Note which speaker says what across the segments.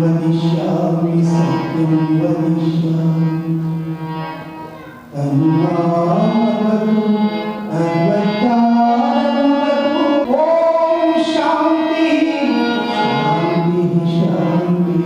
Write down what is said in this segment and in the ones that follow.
Speaker 1: वदिष्यामि सत्यं वदिष्यामि अनुमानवतु अद्वैतानवतु ॐ शान्ति शान्ति शान्ति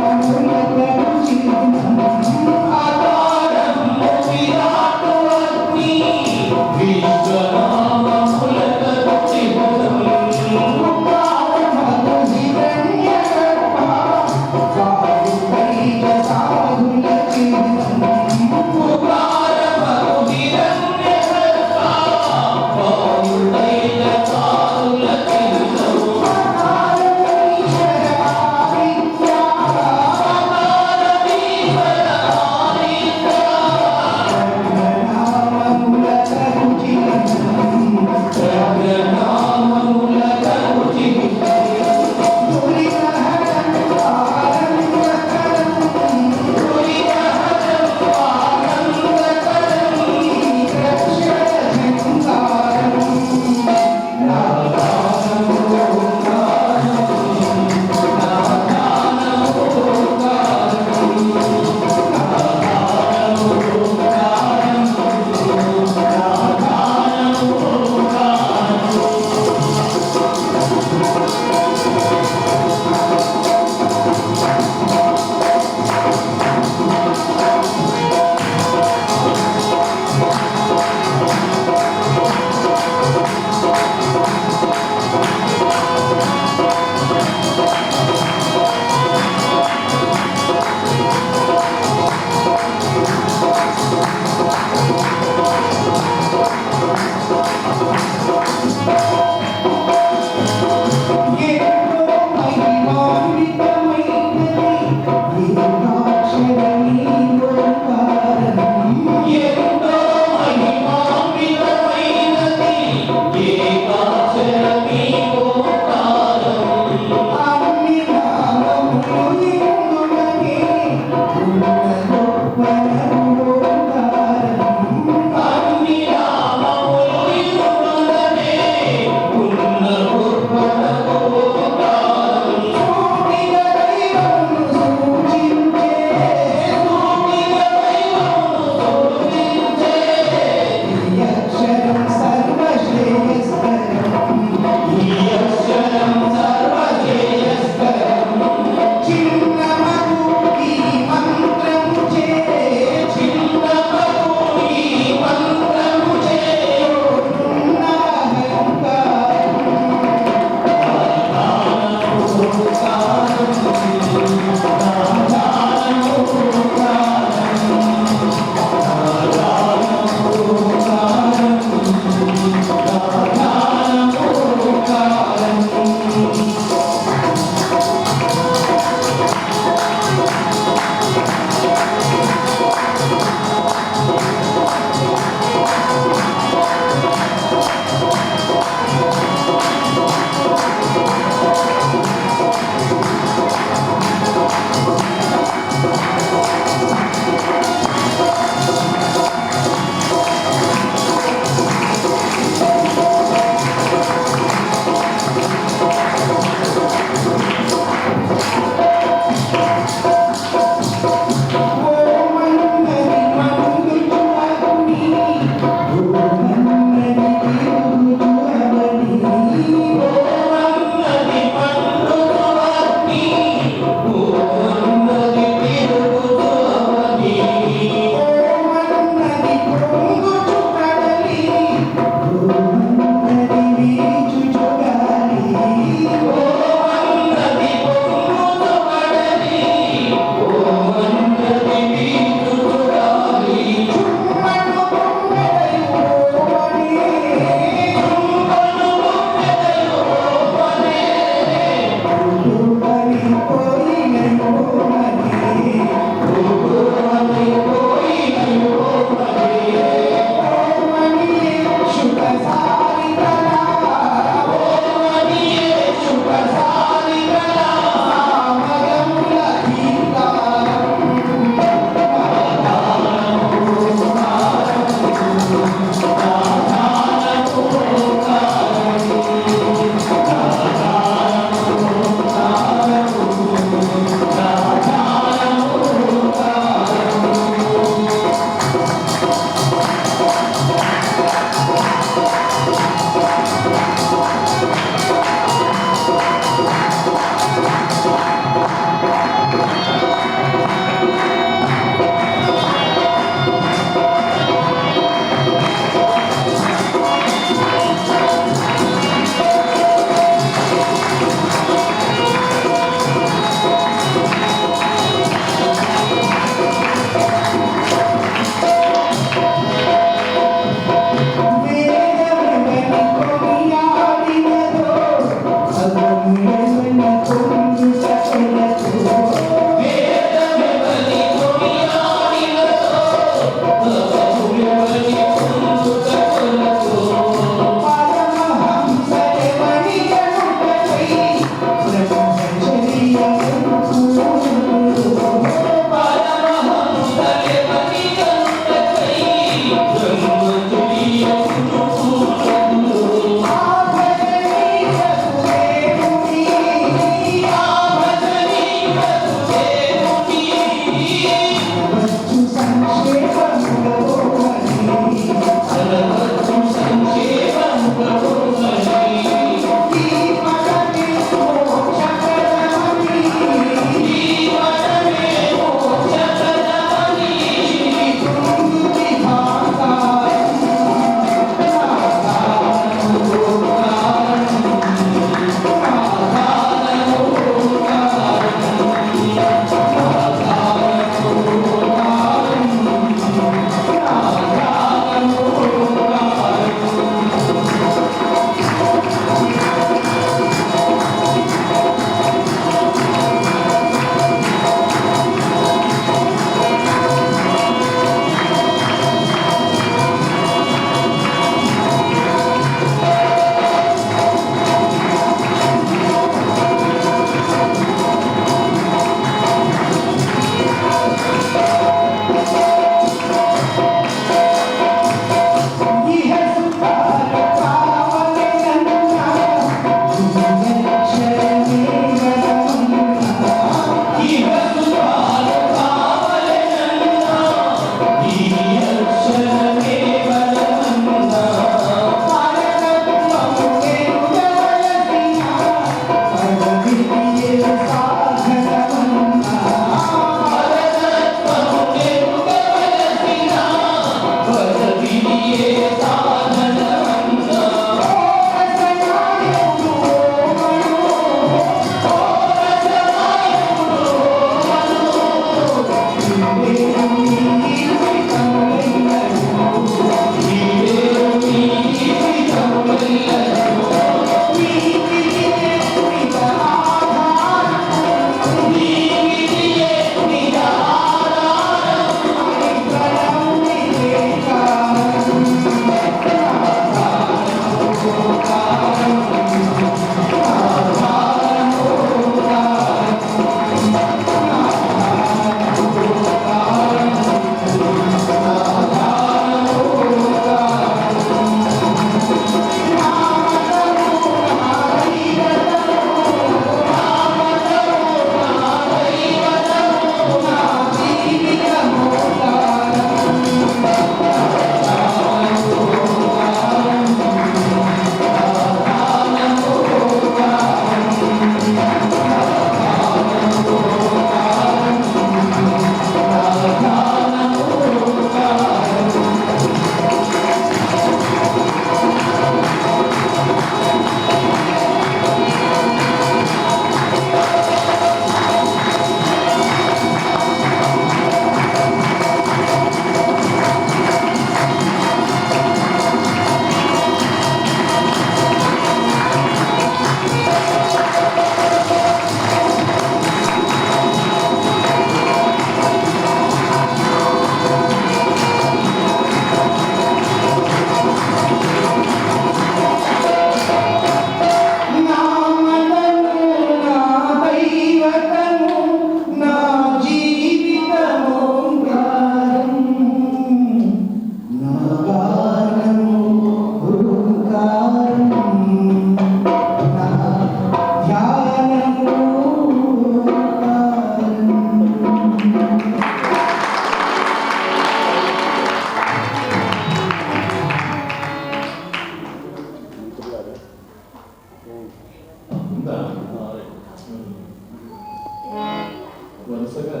Speaker 2: వరుసగా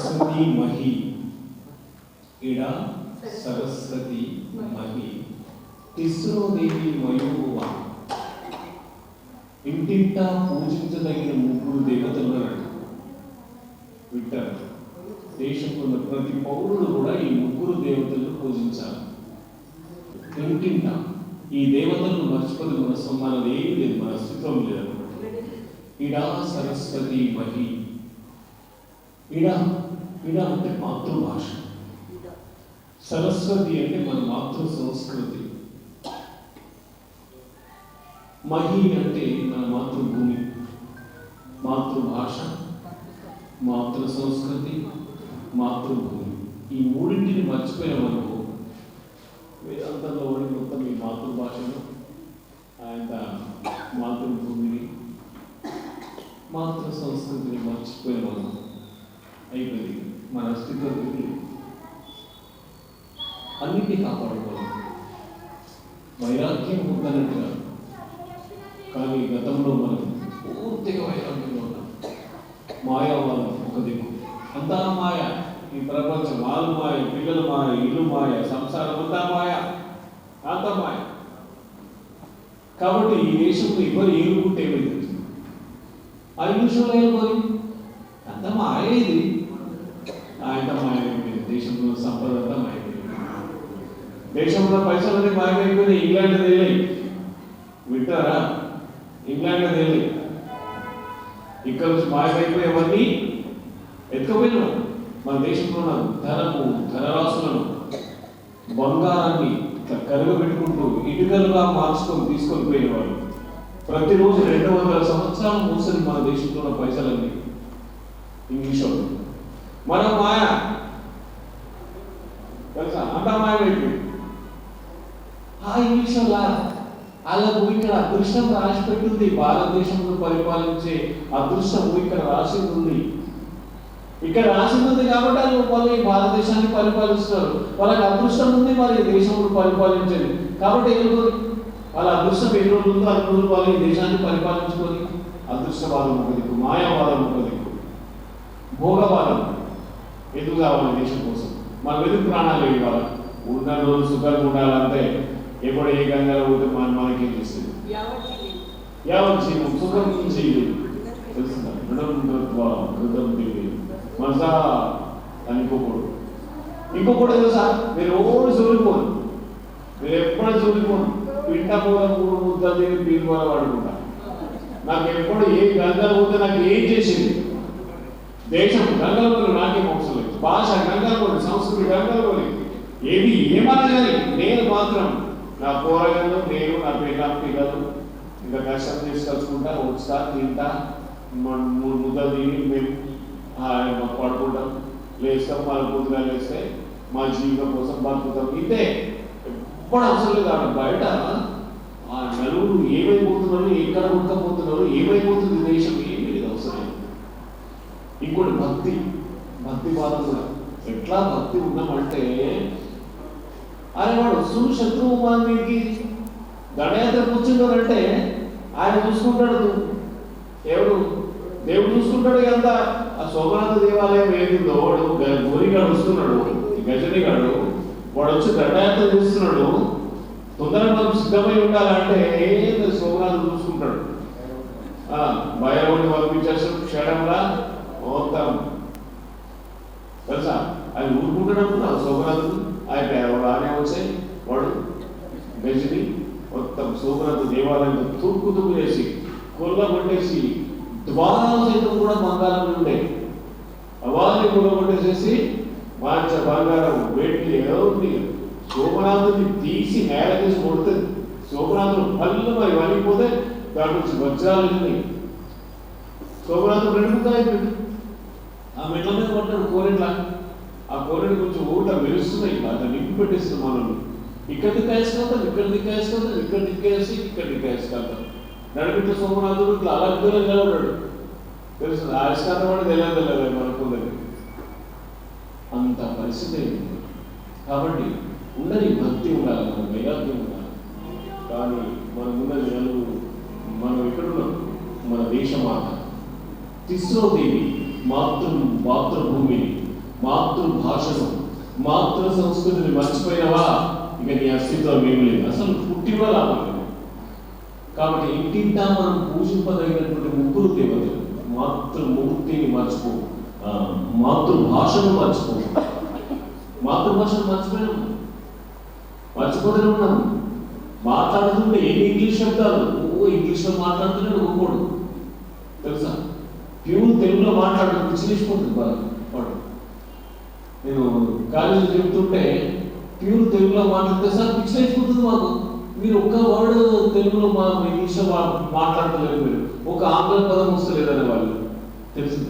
Speaker 2: సరస్వతి మహి ఇడ సరస్వతి మహి తిస్రోదేవి మయూవ ఇంటింటా పూజించదగిన ముగ్గురు దేవతలు అన్నాడు వింటారు. దేశంలో ఉన్న ప్రతి పౌరుడు కూడా ఈ ముగ్గురు దేవతలను పూజించాలి. ఇంటింటా ఈ దేవతలను మర్చిపోతే మన సమ్మానం ఏమీ లేదు, మన అస్తిత్వం లేదు. ఇడా సరస్వతి మహి. ఇడా ఇడా అంటే మాతృభాష, సరస్వతి అంటే మన మాతృ సంస్కృతి, మహి అంటే మన మాతృభూమి, మాతృభాష, మాతృ సంస్కృతి, మాతృభూమి. ఈ మూడింటిని మర్చిపోయామనుకో వేదాంతంలో వాడి మొత్తం ఈ మాతృభాషను, ఆయన మాతృభూమిని, మాతృ సంస్కృతిని మర్చిపోయామనుకో అయిపోయింది. మన అస్తిత్వం అన్నిటినీ కాపాడుకోవాలి. వైరాగ్యం ఉందన్నట్టుగా, కానీ గతంలో మనం పూర్తిగా వైరాగ్యంలో ఉన్నాం. మాయావాదం ఒక దిక్కు, అంతా మాయ, ఈ ప్రపంచం వాళ్ళు మాయ, పిల్లలు మాయ, ఇల్లు మాయ, సంసారం అంతా మాయ, అంతా మాయ. కాబట్టి ఈ దేశంలో ఎవరు ఏలుకుంటే ఏమైంది? ఆ విషయంలో ఏలుకొని అంత మాయ, ఇది ఆయన మాయమైపోయింది. దేశంలో సంపద అంతా మాయమైపోయింది. దేశంలో పైసలన్నీ మాయమైపోయినాయి. ఇంగ్లాండ్ వెళ్ళాయి, వింటారా? ఇంగ్లాండ్ వెళ్ళాయి, ఇక్కడ నుంచి మాయమైపోయేవన్నీ ఎత్తుకపోయినాం. మన దేశంలో ఉన్న ధనము, ధనరాశులను, బంగారాన్ని ఇట్లా కరగబెట్టుకుంటూ ఇటుకలుగా మార్చుకొని తీసుకొని పోయిన వాళ్ళు ప్రతిరోజు 200 సంవత్సరాలు మూసని మన దేశంలో ఉన్న పైసలన్నీ ఇంగ్లీష్ వాళ్ళు. మన మాయ తెలుసా, అంతా మాయమైపోయింది. ఆ ఇంగ్లీష్ వాళ్ళకు ఇక్కడ అదృష్టం రాసి పెట్టింది. భారతదేశంలో పరిపాలించే అదృష్టం ఇక్కడ రాసి ఉంది. ఇక్కడ రాసి ఉంది కాబట్టి వాళ్ళు ఈ భారతదేశాన్ని పరిపాలిస్తున్నారు. వాళ్ళకి అదృష్టం ఉంది మరి దేశంలో పరిపాలించేది. కాబట్టి వాళ్ళ అదృష్టం ఎన్ని రోజులు ఉందో అన్ని రోజులు వాళ్ళు ఈ దేశాన్ని పరిపాలించుకొని, అదృష్టవాదం ఒక దిక్కు, మాయావాదం ఒక దిక్కు, భోగవాదం ఎందుకు కావాలి దేశం కోసం, మనం ఎందుకు ప్రాణాలు ఇవ్వాలి, ఉన్న రోజు సుఖంగా ఉండాలంటే ఎప్పుడు ఏ గంగలో పోతే మనకేం చేస్తుంది? యావత్ జీవం సుఖం చేయలేదు, తెలుస్తుందా? మనసా అని ఇంకొకటి తెలుసా, మీరు ఎవరు చూడిపోను, మీరు ఎప్పుడు చూడిపోను, పిండ కూడా 3 ముద్దలు తిని పీరు కూడా వాడుకుంటా. నాకు ఎప్పుడు ఏ గంగలు పోతే నాకు ఏం చేసింది? దేశం గంగలు నాకేం అవసరం లేదు, భాష గంగలు, సంస్కృతి గంగలు, ఏది ఏమన్నా కానీ నేను మాత్రం నా కూరగాయలు, నేను నా పిల్లలు ఇంకా కష్టం తీసుకొచ్చుకుంటా, వచ్చా తింటా, 3 ముద్దలు తిని మేము పడుకుంటాం, లేస్తాం, వాళ్ళ పొద్దుగా లేస్తే మా జీవితం కోసం బతుకుతాం. ఇంతే, ఎప్పుడు అవసరం లేదు. ఆడ బయట ఆ నలుగురు ఏమైపోతున్నారు, ఎక్కడ ఉడకపోతున్నారు, ఏమైపోతుంది దేశం, ఏమీ లేదు, అవసరం లేదు. ఇంకోటి భక్తి, భక్తి బాధ కూడా. ఎట్లా భక్తి ఉన్నామంటే, ఆయన వాడు వస్తున్న శత్రువు మన మీదకి దండయాత్ర కూర్చున్నారంటే ఆయన చూసుకుంటాడు. ఎవడు? దేవుడు చూసుకుంటాడు కదా. ఆ సోమనాథ దేవాలయం ఏదిందో వాడు గోరిగాడు వస్తున్నాడు, గజనిగాడు, వాడు వచ్చి దండయాత్ర చేస్తున్నాడు. తొందరగా మనం సిద్ధమై ఉండాలంటే సోమనాథుడు చూసుకుంటాడు. భయవాడిని పంపించేస్తాడు క్షణంలా మొత్తం, తెలుసా? ఆయన ఊరుకుంటున్నప్పుడు సోమనాథుడు ఆయన ఆనే వచ్చే వాడు గజని మొత్తం సోమనాథ దేవాలయంలో తూర్పు వేసి కొల్ల కొట్టేసి ద్వారాలు సైతం కూడా బంగారం ఉండే అవాన్ని కూడా కొట్టేసేసి మార్చ బంగారం వేటి ఎవరిని సోమనాథుని తీసి నేల తీసి కొడుతుంది. సోమనాథుడు పళ్ళు మరి వలిగిపోతే దాని నుంచి వజ్రాలు సోమనాథుడు 2 ముక్కలు అయిపోయింది. ఆ మెట్ల మీద పట్టాడు కోరెట్లా. ఆ కోరెడు కొంచెం ఊట మెరుస్తున్నాయి, దాన్ని నింపి పెట్టేస్తుంది. మనం ఇక్కడ దిక్కేసుకెళ్తాం, ఇక్కడ దిక్కేసుకెళ్తాం, ఇక్కడ దిక్కేసి ఇక్కడ దిక్కేసుకెళ్తాం. నడిపిట్ల సోమనాథుడు ఇట్లా అలగ్గులో నిలబడ్డాడు, తెలుస్తుంది. ఆయుష్కాంతం కూడా తెలియదు మనకుందని అంత పరిస్థితి అయింది. కాబట్టి ఉండని భక్తి ఉండాలి, మన వైరాగ్యం ఉండాలి. కానీ మనం ఉన్నది నలుగురు, మనం ఎక్కడున్నాం? మన దేశమాత తిస్రోదేవి, మాతృభూమిని, మాతృభాషను, మాతృ సంస్కృతిని మర్చిపోయినవా ఇక నీ అస్తిత్వం ఏమి లేదు, అసలు పుట్టిన లాభం లేదు. కాబట్టి ఇంటింటా మనం పూజింపదగినటువంటి 3 దేవతలు, మాతృమూర్తిని మర్చిపో, మాతృభాషను మర్చిపో. మాతృభాషను మర్చిపోతూనే ఉన్నాము. మాట్లాడుతుంటే ఎన్ని ఇంగ్లీష్ శబ్దాలు, ఇంగ్లీష్లో మాట్లాడుతున్నాడు ఊకోడు, తెలుసా? ప్యూర్ తెలుగులో మాట్లాడడం పిచ్చిలేసిపోతుంది బాగా వాడు. నేను కాలేజీలో చెప్తుంటే ప్యూర్ తెలుగులో మాట్లాడితే సార్ పిచ్చిలేసిపోతుంది మాకు. మీరు ఒక్క వర్డ్ తెలుగులో ఇంగ్లీష్లో మాట్లాడలేదు, మీరు ఒక ఆంగ్ల పదం వస్తలేదనే వాళ్ళు, తెలుసు.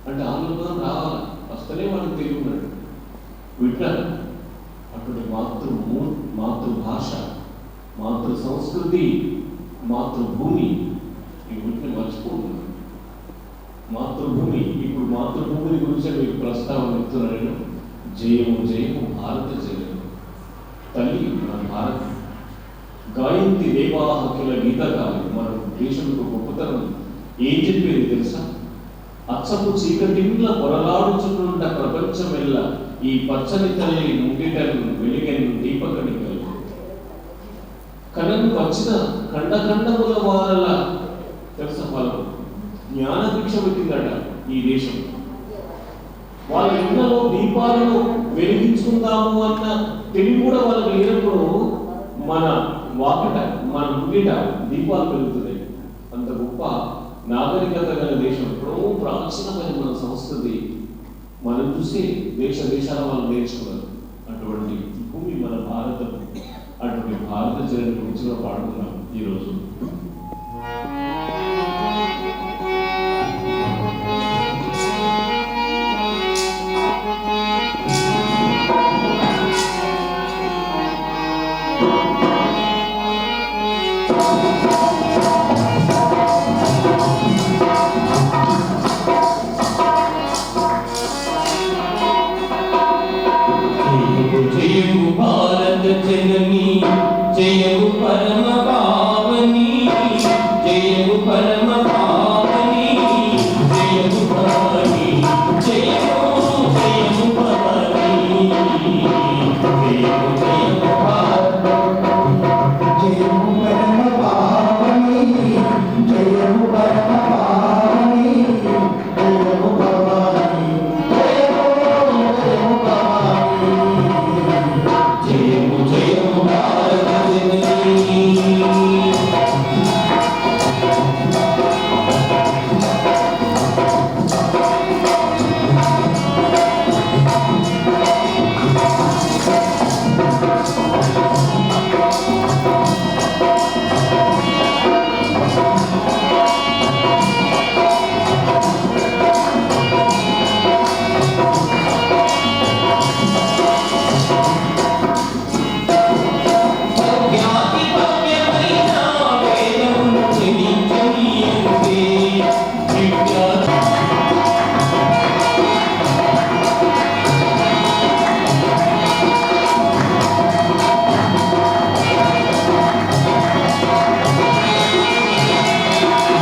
Speaker 2: అంటే ఆంగ్ల పదం రావాలి, వస్తేనే వాళ్ళకి తెలుగున్నాడు. వింటారు అటువంటి మాతృభాష, మాతృ సంస్కృతి, మాతృభూమి, ఈ వీటిని మర్చిపోతున్నారు. మాతృభూమి ఇప్పుడు మాతృభూమిని గురించి మీకు ప్రస్తావన ఇస్తున్నాను. జయము జయము భారత జయము. తల్లి మన భారత్ గాయంతి దేవాహకుల గీతకాలు. మన దేశం గొప్పతనం ఏం చెప్పేది తెలుసా? అచ్చపు చీకటిండ్ల పొరలాడుచుండ ప్రపంచమెల్ల ఈ పచ్చని తల్లి ముంగిటను వెలిగను దీపకణికలు. కనను వచ్చిన ఖండఖండముల వారల తెలుసా వాళ్ళకు జ్ఞాన భిక్ష పెట్టిందట ఈ దేశం. వాళ్ళ ఇళ్లలో దీపాలను వెలిగించుకుందాము అన్న తెలివి కూడా వాళ్ళకి లేనప్పుడు మన వాకిట మన ముంగిట దీపాలు వెలుగుతున్నాయి. అంత గొప్ప నాగరికత గల దేశం. ఎప్పుడో ప్రాచీనమైన మన సంస్కృతి మనం చూసి దేశాల వాళ్ళు నేర్చుకున్నారు. అటువంటి భూమి మన భారతం. అటువంటి భారత చరిత్ర గురించి కూడా పాడుతున్నాం ఈరోజు.
Speaker 3: జయము భారత జనని, జయము పరమ పావని, జయము పరమ పావని, జయము భవాని, జయము జయము భవాని, జయము జయము భారత.
Speaker 1: జయము పరమ పావని, జయము పరమ పావని, జయము భవాని, జయము భవాని.
Speaker 3: జయము జయము భారత జనని. భవ్యాతి భవ్యమైన వేదమును జనించనీయంతే. దివ్యాతి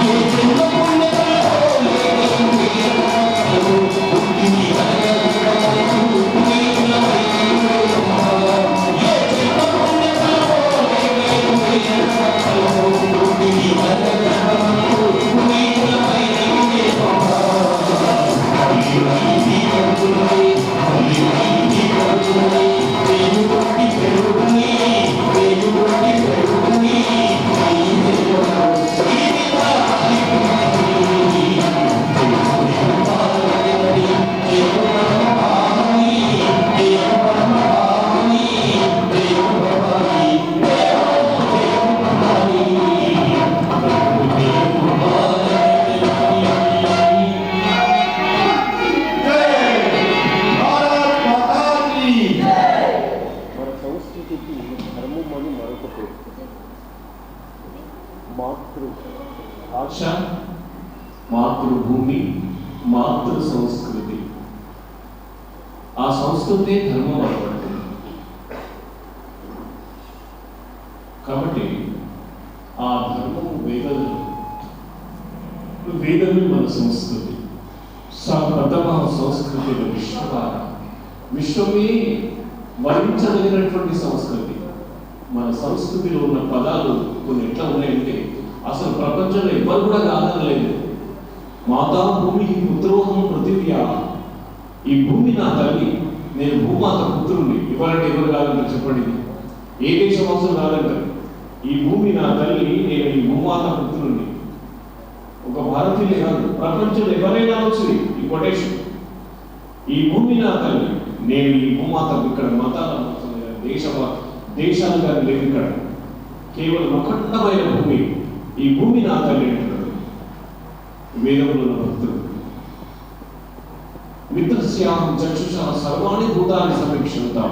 Speaker 3: ఏ జన్మ పుణ్యఫలమో లేని వేదములు పుట్టిని కలగలుగుతాయి పునీతులమై ఏ జన్మ పుణ్యఫలమో లేని వేదములు పుట్టిని కలగలుగుతాయి పునీతులమై
Speaker 4: మన సంస్కృతికి ధర్మం అని మరొక పేరు.
Speaker 2: భాష, మాతృభూమి, మాతృ సంస్కృతి. ఆ సంస్కృతి ధర్మం అనబడుతుంది. కాబట్టి ఆ ధర్మము వేదమే మన సంస్కృతి. ప్రథమ సంస్కృతి విశ్వమే వరించదగినటువంటి సంస్కృతి. మన సంస్కృతిలో ఉన్న పదాలు కొన్ని ఎట్లా ఉన్నాయంటే అసలు ప్రపంచంలో ఎవరు కూడా కాదనలేదు. మాతా భూమి పుత్రోహం పృథివ్యా. ఈ భూమి నా తల్లి, నేను భూమాత పుత్రుణ్ణి. ఎవరంటే ఎవరు కాదంటారు చెప్పండి? ఏ దేశవాసులు కాదంటారు? ఈ భూమి నా తల్లి, నేను ఈ భూమాత పుత్రుణ్ణి. ఒక భారతీయులే కాదు, ప్రపంచంలో ఎవరైనా వచ్చి ఈ కొటేషన్. ఈ భూమి నా తల్లి, నేను ఈ భూమాత. ఇక్కడ మతాల దేశాలు కానీ లేవు. ఇక్కడ కేవలం అఖండమైన భూమి. ఈ భూమి నా తల్లి అంటున్నాడు వేదంలో ఉన్న భక్తుడు. మిత్రస్యాహం చక్షుషా సర్వాణి భూతాన్ని సమీక్షిస్తాం.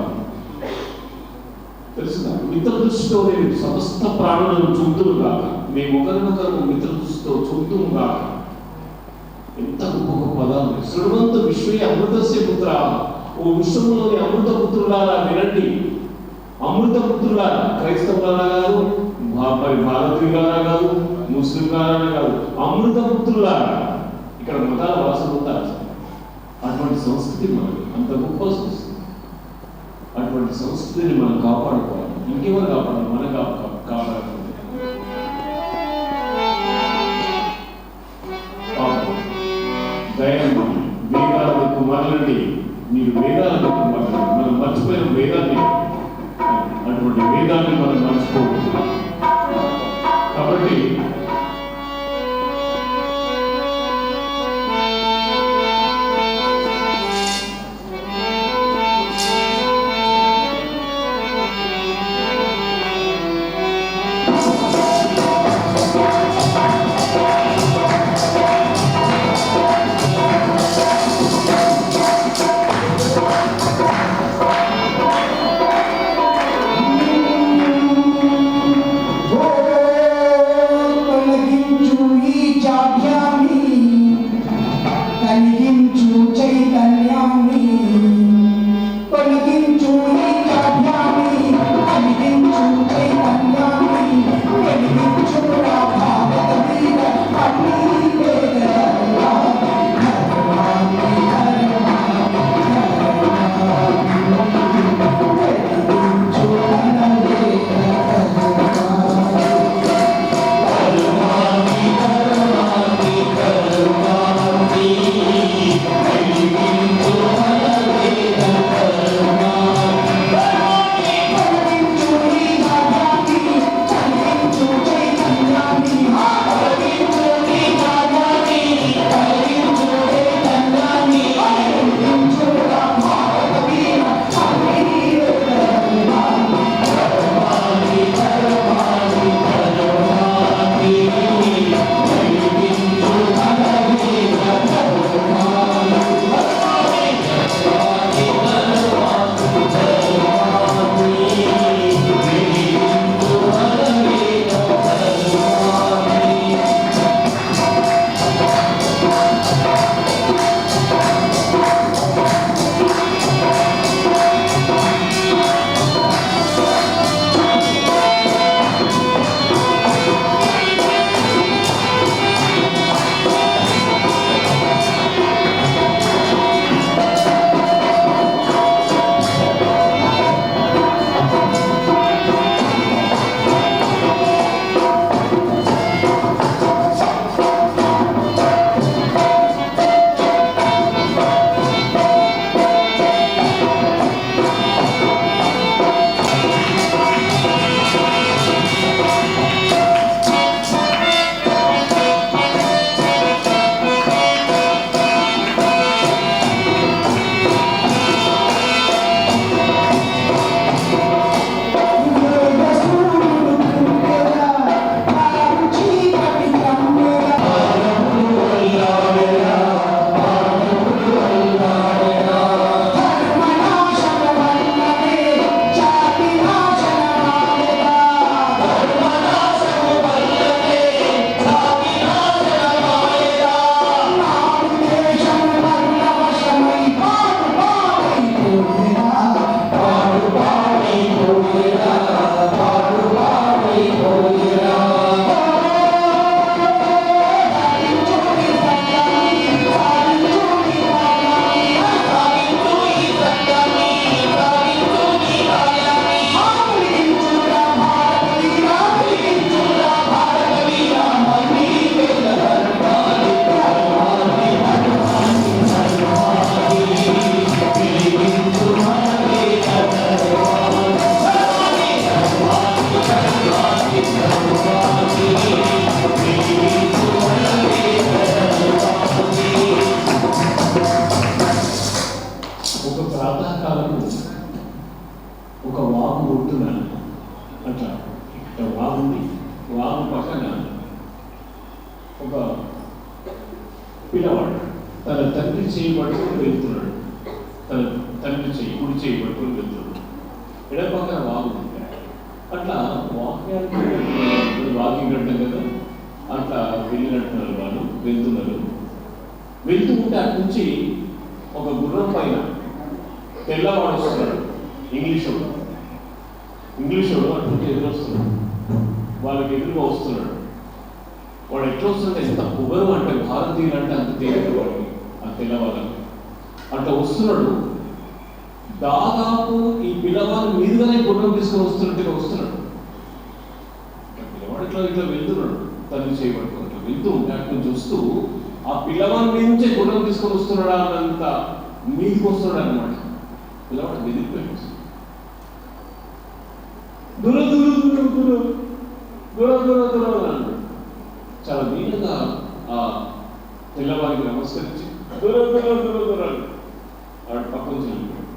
Speaker 2: తెలుసుగా? మిత్ర దృష్టితో నేను సమస్త ప్రాణులను చూద్దును కాక. మేము ఒకరినొకరు మిత్ర దృష్టితో చూద్దును కాక. ఎంత గొప్ప గొప్ప పదాలు. శృణ్వంత విశ్వే అమృతస్య పుత్ర, ఓ విశ్వంలోని అమృత పుత్రులారా వినండి. అమృత పుత్రులారా, క్రైస్తవులారా కాదు, భారతీయులారా కాదు, ముస్లింలారా కాదు, అమృత పుత్రులారా. ఇక్కడ మతాల వాసన ఉంటారు. అటువంటి సంస్కృతి మనకు, అంత గొప్ప సంస్కృతి. అటువంటి సంస్కృతిని మనం కాపాడుకోవాలి. ఇంకెవరు కాపాడాలి? మనం కాపాడుకోవాలి. దయాన్ని వేదాలకు మరలండి, మీరు వేదాలకు మరలండి. మనం మర్చిపోయిన వేదాన్ని, అటువంటి వేదాన్ని మనం మర్చిపోవచ్చు. కాబట్టి
Speaker 3: పిల్లవాడు తన తండ్రి చేయి పట్టుకొని వెళ్తున్నాడు. తన తండ్రి చేయి కుడి చేయి పట్టుకొని వెళ్తున్నాడు. ఎడపక్కన వాగు ఉంది. అట్లా వాకింగ్ అంటాం కదా, అట్లా వెళ్ళినట్టున్నారు, వాళ్ళు వెళ్తున్నారు. వెళ్తూ ఉంటే అటు నుంచి ఒక గుర్రం పైన తెల్లవాడు వస్తున్నాడు. ఇంగ్లీషోడు అటు నుంచి ఎదురొస్తున్నాడు. వాళ్ళకి ఎదురుగా వస్తున్నాడు. వాడు ఎట్లా వస్తుంటే ఎంత పొగరు అంటే భారతీయులు అంటే అంత తేలిక వాడికి ఆ తెల్లవాళ్ళకి అట్లా వస్తున్నాడు. దాదాపు ఈ పిల్లవాడు మీదుగానే గుర్రం తీసుకొని వస్తున్నట్టుగా వస్తున్నాడు. పిల్లవాడు ఇట్లా వెళ్తున్నాడు. తల్లి చేయబడుతూ అట్లా వెళ్తూ ఉంటే అటు నుంచి వస్తూ ఆ పిల్లవాడి మీద నుంచే గుర్రం తీసుకొని వస్తున్నాడా అన్నంత మీదికి వస్తున్నాడు అనమాట. పిల్లవాడు వెదిరిపోయాడు. దూర దూర దూర దూర దూర దూర దూర అన్నాడు. చాలా దీనిగా ఆ తెల్లవారికి నమస్కరించి దూర దూర దూర దూర వాడు పక్కన చెల్లిపోయాడు.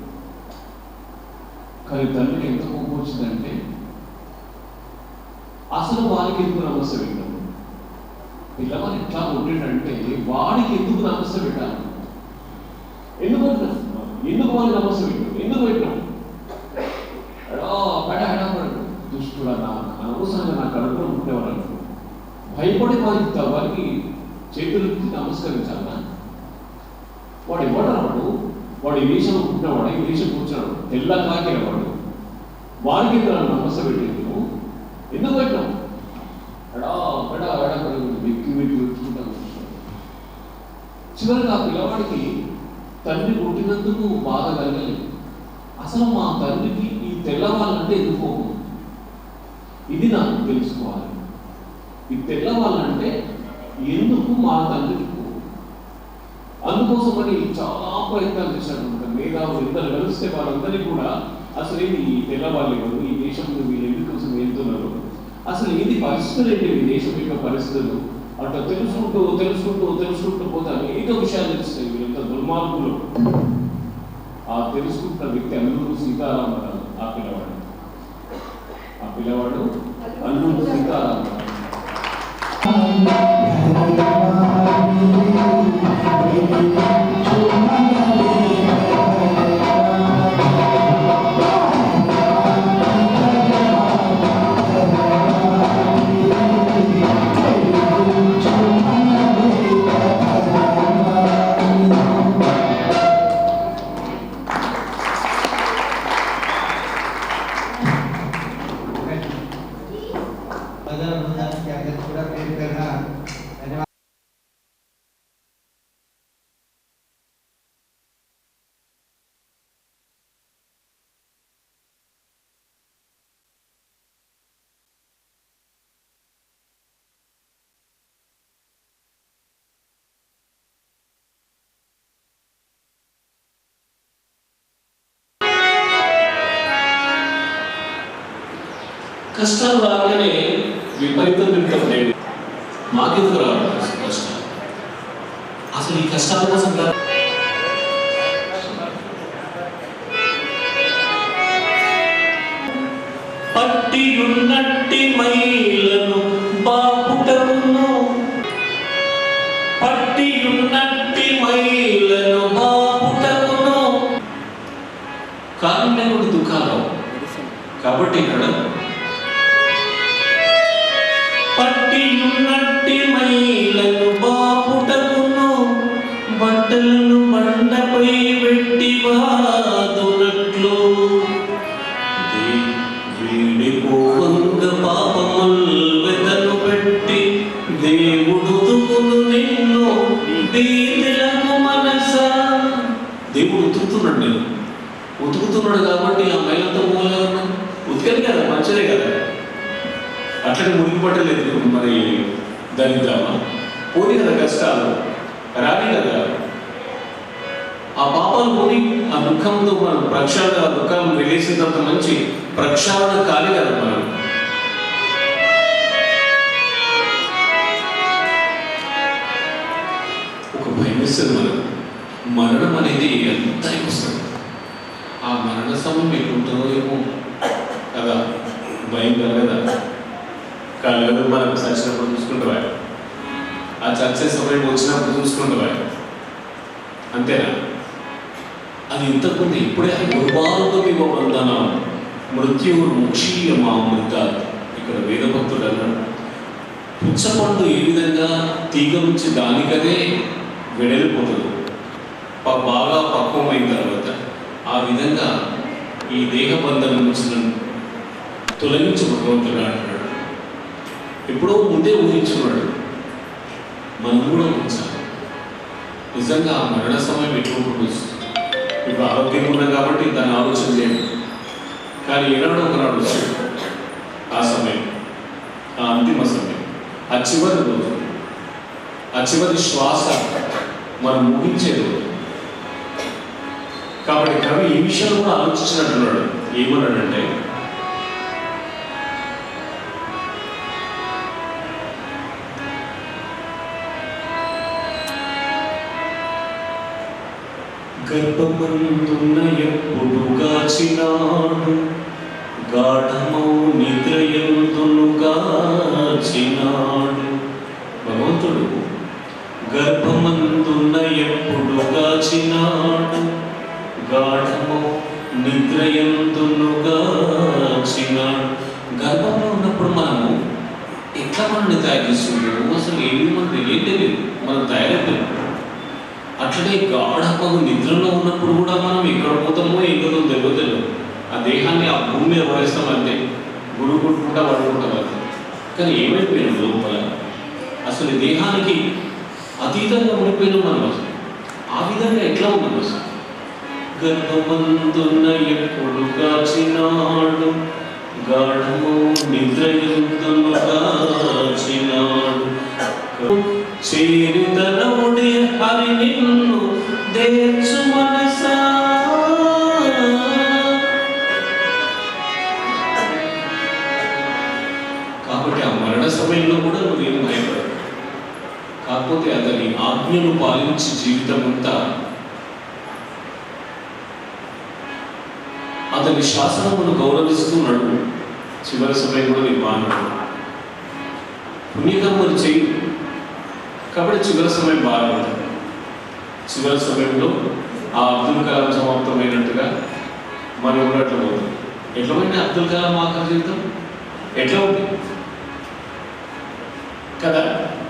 Speaker 3: కానీ తల్లికి ఎంత కోపం వచ్చిందంటే అసలు వారికి ఎందుకు నమస్తే పెట్టాను? పిల్లవాడు ఎట్లా ఉండేటంటే వాడికి ఎందుకు నమస్తే పెట్టాను? ఎందుకు వాడిని నమస్తే పెట్టాను? ఎందుకు పెట్టాను? దుష్టుడా, అనవసరంగా నా కడుపులో ఉండేవాడు భయపడి వారికి చేతులెత్తి నమస్కరించాలా? వాడు ఇవ్వడవాడు, వాడు ఈ వేషం ఉంటున్నవాడు, ఈ వేషం కూర్చున్నాడు, తెల్ల కాకినవాడు, వారికి నమస్తే పెట్టేది ఎందుకు పెట్టాం? వెక్కి వెతుకుంటా చివరికి ఆ పిల్లవాడికి తండ్రి పుట్టినందుకు బాధ కలగలేదు. అసలు మా తండ్రికి ఈ తెల్లవాళ్ళంటే ఎందుకు? ఇది నాకు తెలుసుకోవాలి. ఈ తెల్లవాళ్ళంటే ఎందుకు మా తండ్రికి? అందుకోసమని చాలా ప్రయత్నాలు చేశాడు. మేధావులు ఇద్దరు కలిస్తే వాళ్ళందరినీ కూడా అసలు ఏంటి ఈ తెల్లవాళ్ళు ఎవరు, ఈ దేశంలో వీళ్ళు ఎందుకు కోసం వెళ్తున్నారు, అసలు ఏంటి పరిస్థితులు ఏంటి, ఈ దేశం యొక్క పరిస్థితులు అట్లా తెలుసుకుంటూ పోతే అనేక విషయాలు తెలుస్తాయి. వీళ్ళంత దుర్మార్గులు. ఆ తెలుసుకుంటున్న వ్యక్తి అల్లూరు సీతారామరావు. ఆ పిల్లవాడు అల్లూరు సీతారామరావు. కష్టాలు రాగానే విపరీతం తింటాం. మాకెందుకు రావడం కష్టాలు? అసలు ఈ కష్టాల కోసం పట్టియున్నట్టి మైలను బాపుటకును, పట్టియున్నట్టి మైలను బాపుటకును. కారణం దుఃఖాలు కాబట్టి ఇక్కడ పట్టియున్నట్టి మైలను బాపుటకును, బట్టలను బండపై పెట్టి బాదునట్లు, వీడిపోవంగ పాపముల్ వెదను పెట్టి దేవుడు తుకును నిన్ను దీనులకు మనస. దేవుడు ఉతుకుతున్నాడు, నేను ఉతుకుతున్నాడు కాబట్టి ఆ మైలంతా పోలేదన్నా ఉతికని కదా, మంచిదే కదా. అట్లనే మునిగి పట్టలేదు మరి దరిద్రమా? పోనీ కదా కష్టాలు రాని కదా. ఆ పాపాలు పోని ఆ దుఃఖంతో మనం ప్రక్షాళన, దుఃఖాలను వెలేసినంత మంచి ప్రక్షాళన కాలి కదా మనం. ఒక భయం ఇస్తుంది మనకు. మరణం అనేది ఎంత వస్తుంది. ఆ మరణ సమయం ఎట్లుంటుందో ఏమో కదా, భయం కలగదా? కలగదు. మనం చచ్చినప్పుడు చూసుకుంటావా? ఆ చచ్చే సమయం వచ్చినప్పుడు చూసుకుంటావా? అంతేనా? అది ఇంతకుముందు ఇప్పుడే దుర్మార్గమివ బంధన మృత్యువు ముక్షీయమామృత. ఇక్కడ వేదభక్తుడు అన్నాడు, పుచ్చపండు ఏ విధంగా తీగ నుంచి దానికదే వెడలిపోతుంది. బాగా పక్వమైన తర్వాత ఆ విధంగా ఈ దేహబంధం నుంచి నన్ను తొలగించి భగవంతుడు అంటున్నాడు. ఎప్పుడో ముందే ఊహించుకున్నాడు, మనం కూడా ఊహించాలి. నిజంగా ఆ మరణ సమయం ఎటువంటి ఇప్పుడు ఆరోగ్యంగా ఉన్నాం కాబట్టి దాన్ని ఆలోచన చేయండి. కానీ ఏనాడు ఒకనాడు వచ్చాడు ఆ సమయం, ఆ అంతిమ సమయం, ఆ చివరి రోజు, ఆ చివరి శ్వాస మనం ఊహించే రోజు. కాబట్టి కవి ఈ విషయాలు కూడా ఆలోచించినట్టున్నాడు. ఏమన్నాడంటే, గర్భమందున్న ఎప్పుడు గాచినాడు, గాఢమౌ నిద్రయందును గాచినాడు. భగవంతుడు గర్భమందున్న ఎప్పుడు గాచినాడు, గాఢమౌ నిద్రయందును గాచినాడు. గర్భంలో ఉన్నప్పుడు మనము ఎట్లా మనల్ని తయారు చేస్తున్నాము, అసలు ఏమి మనకు తెలియలేదు, మనం తయారైపోయాం. అట్లనే గాఢమగు నిద్రలో ఉన్నప్పుడు కూడా మనం ఎక్కడ పోతామో ఎక్కడో తెలియదు. ఆ దేహాన్ని ఆ భూమి మీద పడేస్తాం అంతే, గురువు కొట్టుకుంటా పడుకుంటాం అంతే. కానీ ఏమైపోయినాం లోపల, అసలు దేహానికి అతీతంగా ఉండిపోయినాం మనం. అసలు ఆ విధంగా ఎట్లా ఉన్నాం అసలు. గర్భమందున్న ఎప్పుడు గాచినాడు, గాఢము నిద్రయందును గాచినాడు. చేరిదనముడి హరి నిన్ను దేర్చు మనసా. కాబట్టి ఆ మరణ సమయంలో కూడా నువ్వేం భయపడవు. కాకపోతే అతని ఆజ్ఞను పాలించి జీవితం అంతా అతని శాసనమును గౌరవిస్తున్నాడు. చివరి సమయం కూడా నీ బాగున్నాడు, పుణ్యకర్మలు చేయి. కాబట్టి చివరి సమయం బాగుంటుంది. చివరి సమయంలో ఆ అబ్దుల్ కలాం సమాప్తమైనట్టుగా మనం ఉన్నట్లు పోతుంది. ఎట్లా పోయినా అబ్దుల్ కలాం ఆఖరి జీవితం ఎట్లా ఉంది కదా,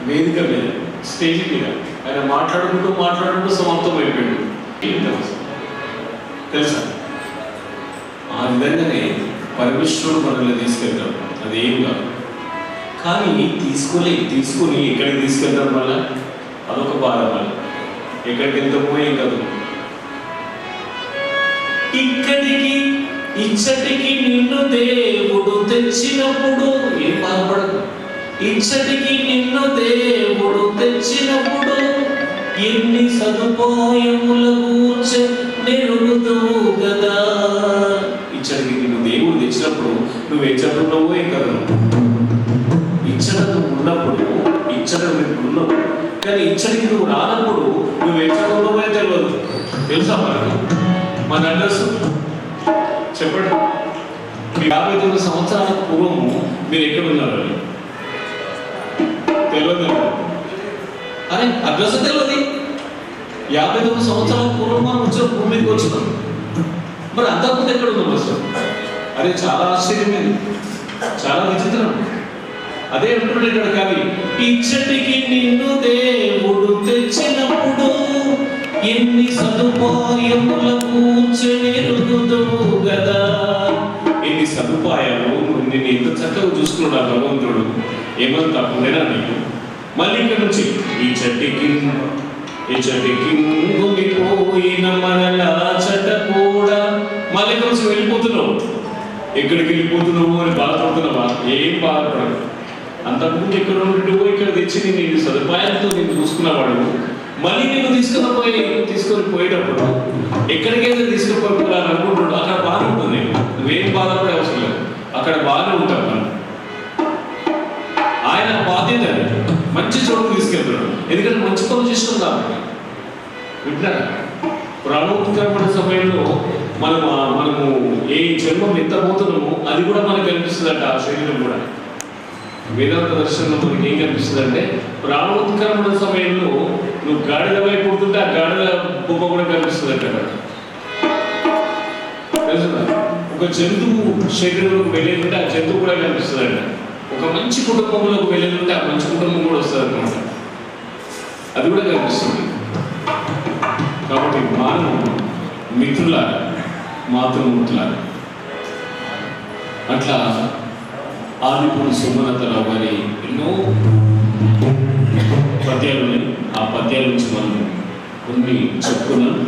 Speaker 3: వేదిక మీద, స్టేజ్ మీద ఆయన మాట్లాడుకుంటూ సమాప్తం అయిపోయాడు. తెలుసా? ఆ విధంగానే పరమేశ్వరుడు మనల్ని తీసుకెళ్తాడు. అదేం కాదు. కానీ తీసుకొని ఎక్కడికి తీసుకెళ్తాం వల్ల అదొక బాధ. వల్ల ఎక్కడికి వెళ్తామో ఏం కాదు. ఇక్కడికి ఇచ్చటికి నిన్ను దేవుడు తెచ్చినప్పుడు ఏం బాధపడదు. ఇచ్చటికి నిన్ను దేవుడు తెచ్చినప్పుడు ఎన్ని సదుపాయముల కూర్చొ నెరుగుతావు కదా. ఇచ్చటికి నిన్ను దేవుడు తెచ్చినప్పుడు నువ్వు ఎచ్చటున్నావో ఏం కదా. ఇచ్చట ఉన్నప్పుడు ఇచ్చట ఉన్నావు, కానీ ఇచ్చడికి నువ్వు రానప్పుడు నువ్వు ఎచ్చడున్నావో తెలియదు. తెలుసా మనకు? మన అడ్రస్ చెప్పండి. 59 సంవత్సరాల పూర్వము మీరు ఎక్కడ ఉన్నారు తెలియదు. అరే అడ్రస్ తెలియదు. 59 సంవత్సరాల పూర్వం మనం వచ్చిన భూమి మీదకి వచ్చినాం. మరి అంతకుముందు ఎక్కడ ఉన్నాం అసలు? అరే చాలా ఆశ్చర్యమైంది, చాలా విచిత్రం. అదే అంటున్నాడు ఇక్కడ కవి. ఇచ్చటికి నిన్ను దేవుడు తెచ్చినప్పుడు ఎన్ని సదుపాయముల కూర్చెరుగుదువు గదా. ఎన్ని సదుపాయాలు, నిన్ను ఎంత చక్కగా చూసుకున్నాడు భగవంతుడు. ఏమని తప్పులేనా నీకు? మళ్ళీ ఇక్కడ నుంచి ఈ చెట్టుకి పోయిన మనలా చట కూడా మళ్ళీ కొంచెం వెళ్ళిపోతున్నావు. ఎక్కడికి వెళ్ళిపోతున్నావు అని బాధపడుతున్నావా? ఏం బాధపడదు. అంతకుముందు ఎక్కడ ఉంటుండో ఇక్కడ తెచ్చి నేను సదుపాయాలతో నేను చూసుకున్నవాడు మళ్ళీ నేను తీసుకొని పోయేటప్పుడు ఎక్కడికైతే తీసుకుపోయాలని అనుకుంటున్నాడు అక్కడ బాగా ఉంటుంది. నువ్వేం బాధపడే అవసరం లేదు, అక్కడ బాగానే ఉంటాం మనం. ఆయన బాధ్యత మంచి చోటుకు తీసుకెళ్తున్నాడు, ఎందుకంటే మంచి పనులు చేస్తున్నాం కాబట్టి. వింటారా? ప్రాణోత్కరణ సమయంలో మనము ఏ జన్మం ఎంత పోతున్నామో అది కూడా మనకు కనిపిస్తుందట. ఆ శరీరం కూడా వేదాంత దర్శనంలో మనకి ఏం కనిపిస్తుంది అంటే, ప్రాణోత్కరణ సమయంలో నువ్వు గాడిద వైపు పుడుతుంటే ఆ గాడిద బొమ్మ కూడా కనిపిస్తుంది అక్కడ. తెలుసుదా? ఒక జంతువు శరీరంలోకి వెళ్ళేదంటే ఆ జంతువు కూడా కనిపిస్తుంది అంట. ఒక మంచి కుటుంబంలోకి వెళ్ళేదంటే ఆ మంచి కుటుంబం కూడా వస్తుంది అనమాట. అది కూడా కనిపిస్తుంది.
Speaker 2: కాబట్టి మనం మిత్రులారా, మాతృమూర్తులారా. అట్లా ఆదిపూడి సుమలతరావు గారి ఎన్నో పద్యాలు ఉన్నాయి. ఆ పద్యాల నుంచి మనం కొన్ని చెప్పుకున్నాం.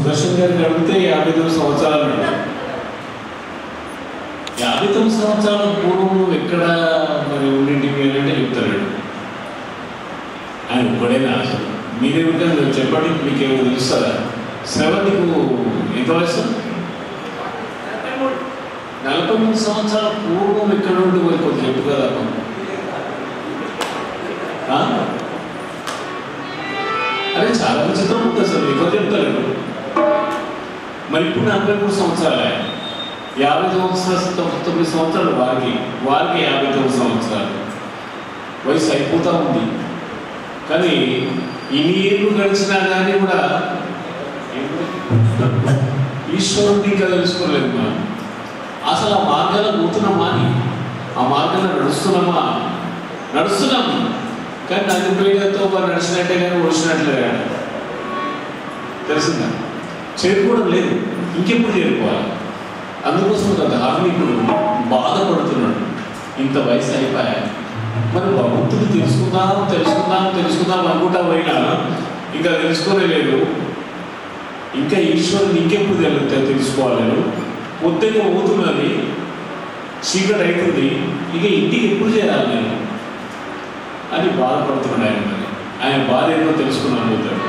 Speaker 2: సుదర్శన్ గారిని అడిగితే 59 సంవత్సరాలు అన్నాడు. 59 సంవత్సరాల పూర్వం నువ్వు ఎక్కడ మరి ఉండింటివి అంటే చెప్తాడు. ఆయన ఒక్కడైనా అసలు మీరేమిటో చెప్పండి, మీకేమో తెలుస్తుందా? శ్రవ నీకు ఎంత వయసు? 43 సంవత్సరాల పూర్వం ఎక్కడ ఉండి మరి కొంచెం చెప్పు కదా. అదే చాలా విచిత్రం ఉంటుంది అసలు, ఎక్కువ చెప్తారు. మరి ఇప్పుడు 43 సంవత్సరాలే, 59 సంవత్సరాలు వారికి 59 సంవత్సరాలు వయసు అయిపోతూ ఉంది. కానీ ఇన్ని ఏళ్ళు గడిచినా కానీ కూడా ఈశ్వరుడిని ఇంకా తెలుసుకోలేదు మనం. అసలు ఆ మార్గాల్లో పోతున్నామా అని, ఆ మార్గంలో నడుస్తున్నాం కానీ నది పేరుతో నడిచినట్టే కానీ ఒడిచినట్లే కానీ తెలిసిందా, చేరుకోవడం లేదు. ఇంకెప్పుడు చేరుకోవాలి? అందుకోసం ఒక ధార్మికుడు బాధపడుతున్నాడు. ఇంత వయసు అయిపోయా, మరి భగవంతుడు తెలుసుకుందాం అనుకుంటా పోయినా ఇంకా తెలుసుకోలేదు. ఇంకా ఈశ్వరుని ఇంకెప్పుడు తెలుసుకోవాలి? పొద్దుగా పోతున్నది, చీకటి అవుతుంది, ఇక ఇంటికి ఎప్పుడు చేయాలి నేను అని బాధపడుతున్నాడు ఆయన. మరి ఆయన బాధ ఏదో తెలుసుకున్నాను పోతాడు.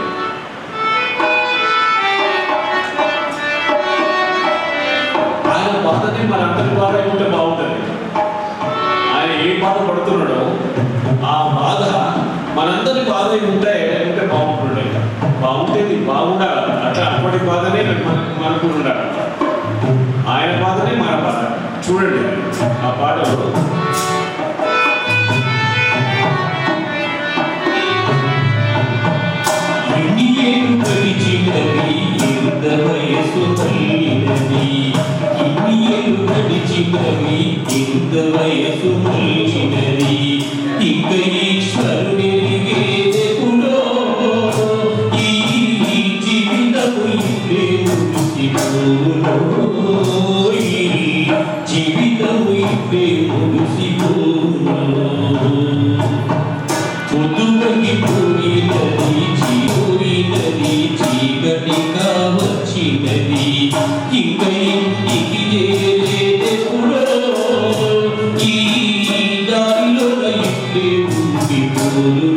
Speaker 2: ఆయన బాధనే మన అందరి బాధ ఉంటే బాగుంటుంది. ఆయన ఏ బాధ పడుతున్నాడో ఆ బాధ మనందరి బాధ ఉంటే బాగుంటేది బాగుండాలి. అట్లా అప్పటి బాధనే మనకు ఉండాలి. ఆయన బాధనే మన బాధ. చూడండి ఆ పాటలో
Speaker 3: ఇక ఈశ్వరుని జీవితము ఇప్పుడే ముగిసిపోను. పొద్దుకి పోయినది చీపోయినది, చీకటి కావచ్చినది, ఇంక ఇంటికి చేరేదెప్పుడో ఈ దారిలో ఇప్పుడే ఉండిపోను.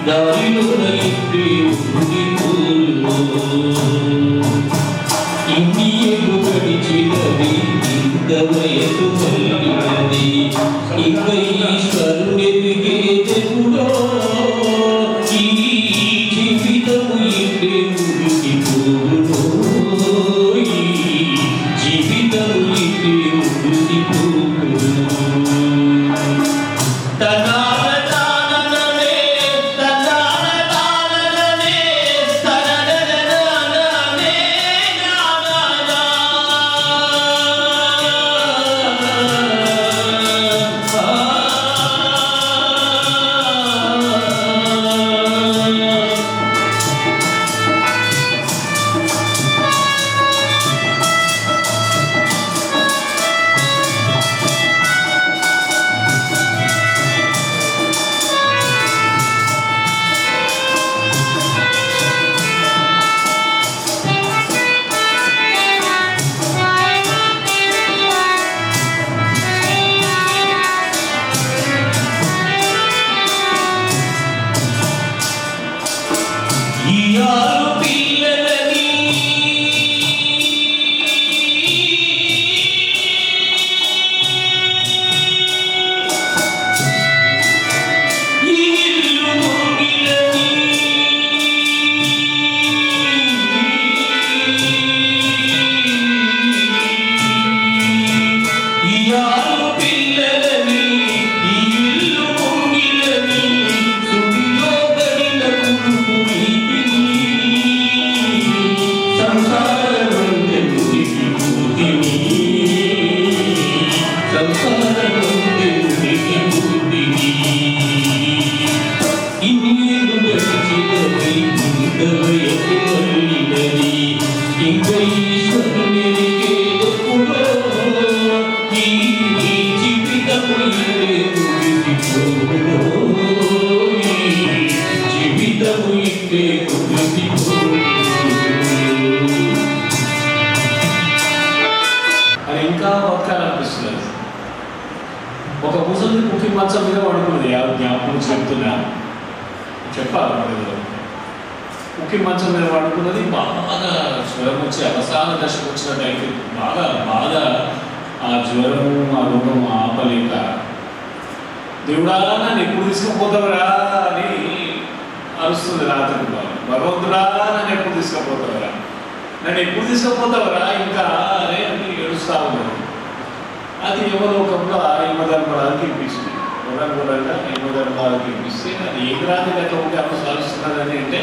Speaker 3: దారిలో ఇప్పుడే ఉండిపోను. ఇన్ని ఏళ్ళు గడిచినది, ఇంత వయసు మళ్ళినది, ఇంక ఈశ్వరుని ఎదిగేదెప్పుడో ఈ జీవితము ఇప్పుడే ముగిసిపోను. ఈ జీవితము ఇప్పుడే ముగిసిపోను. జీవితము ఇట్టే
Speaker 2: కుక్కి మంచం మీద పడుకున్నది. జ్ఞాపకం చెప్తున్నా, చెప్పాలి. కుక్కి మంచం మీద పడుకున్నది. బాగా జ్వరం వచ్చి అవసాన దశకు వచ్చిన టైంకి బాగా బాగా ఆ జ్వరము ఆ రోగం ఆపలేక, దేవుడా నన్ను ఎప్పుడు తీసుకుపోతావురా అని అరుస్తుంది రాత్రి. భగవంతుడా నన్ను ఎప్పుడు తీసుకుపోతావురా, నన్ను ఎప్పుడు తీసుకుపోతావురా ఇంకా అని ఏడుస్తా ఉన్నాడు. అది యమలోకంలో యమధర్మరాజుకి ఇప్పించింది. యమధర్మరాజుగా యమధర్మరాజుకి ఇప్పిస్తే అది ఏ రాత్రి గట్ల ఉంటే అరుస్తున్నదని అంటే,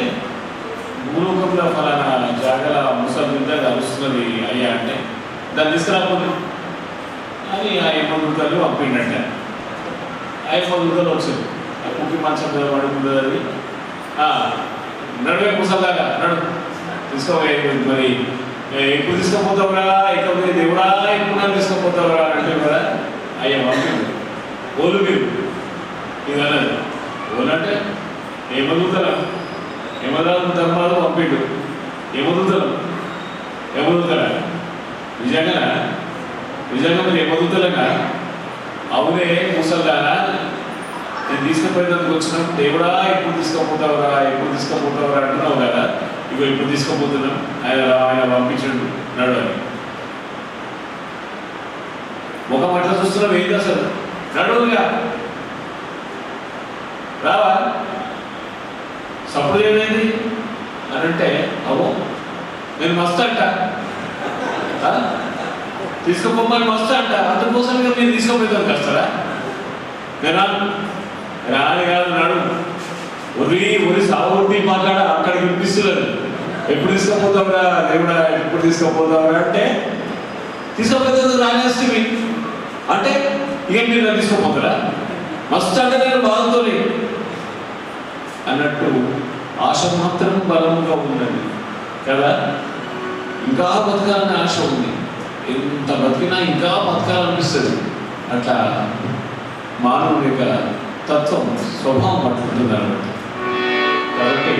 Speaker 2: భూలోకంలో ఫలానా జాగల ముసలి మీద అరుస్తున్నది అయ్యా అంటే దాన్ని తీసుకురాకపోతే అని ఆ యమదూతలు పంపిండంట. ఆ యమదూతలు వచ్చారు. ఆ కుక్కి మంచం మీద పడుకుంటుంది. అది నడువే ముసలాగా నడు తీసుకోవే, మరి ఎప్పుడు తీసుకుపోతావురా, ఇక్కడ దేవుడా ఎప్పుడు నన్ను తీసుకుపోతావురా అంటే కదా అయ్యా పంపిండు. ఓలు మీరు ఇది అన్నది. ఓలు అంటే యమదూతలు, యమధర్మరాజు పంపిండు. యమదూతలు నిజంగా మీరు యమదూతలుగా? అవునే ముసల్దానా, నేను తీసుకుపోయేందుకు వచ్చినాం. దేవుడా ఎప్పుడు తీసుకుపోతావురా అంటున్నావు కదా, ఇగో ఇప్పుడు తీసుకుపోతున్నాం, ఆయన పంపించండు నడు అని. ముఖం అట్లా చూస్తున్నావు ఏంటి అసలు, నడువుగా రావా, సప్పుడు ఏమైంది అని అంటే, అవో నేను మస్తు అంట, తీసుకుపోమని మస్తు అంట, అందుకోసం మీరు తీసుకుపోయేదానికి వస్తారా? నేను రాని కాదు, నడు ఒరి సాగుడి మాట్లాడ అక్కడికి వినిపిస్తున్నారు. ఎప్పుడు తీసుకుపోతావురా దేవుడా, ఎప్పుడు తీసుకుపోతావురా అంటే, తీసుకుపోతే రానేస్తుంది అంటే ఇక మీరు నన్ను తీసుకుపోతారా, మస్తు అంటే నేను బాధతోనే అన్నట్టు ఆశ మాత్రం బలంగా ఉన్నది కదా. ఇంకా బతకాలని ఆశ ఉంది, ఎంత బతికినా ఇంకా బతకాలనిపిస్తుంది. అట్లా మానవుని యొక్క తత్వం స్వభావం పట్టుకుంటుంది అన్నమాట. కాబట్టి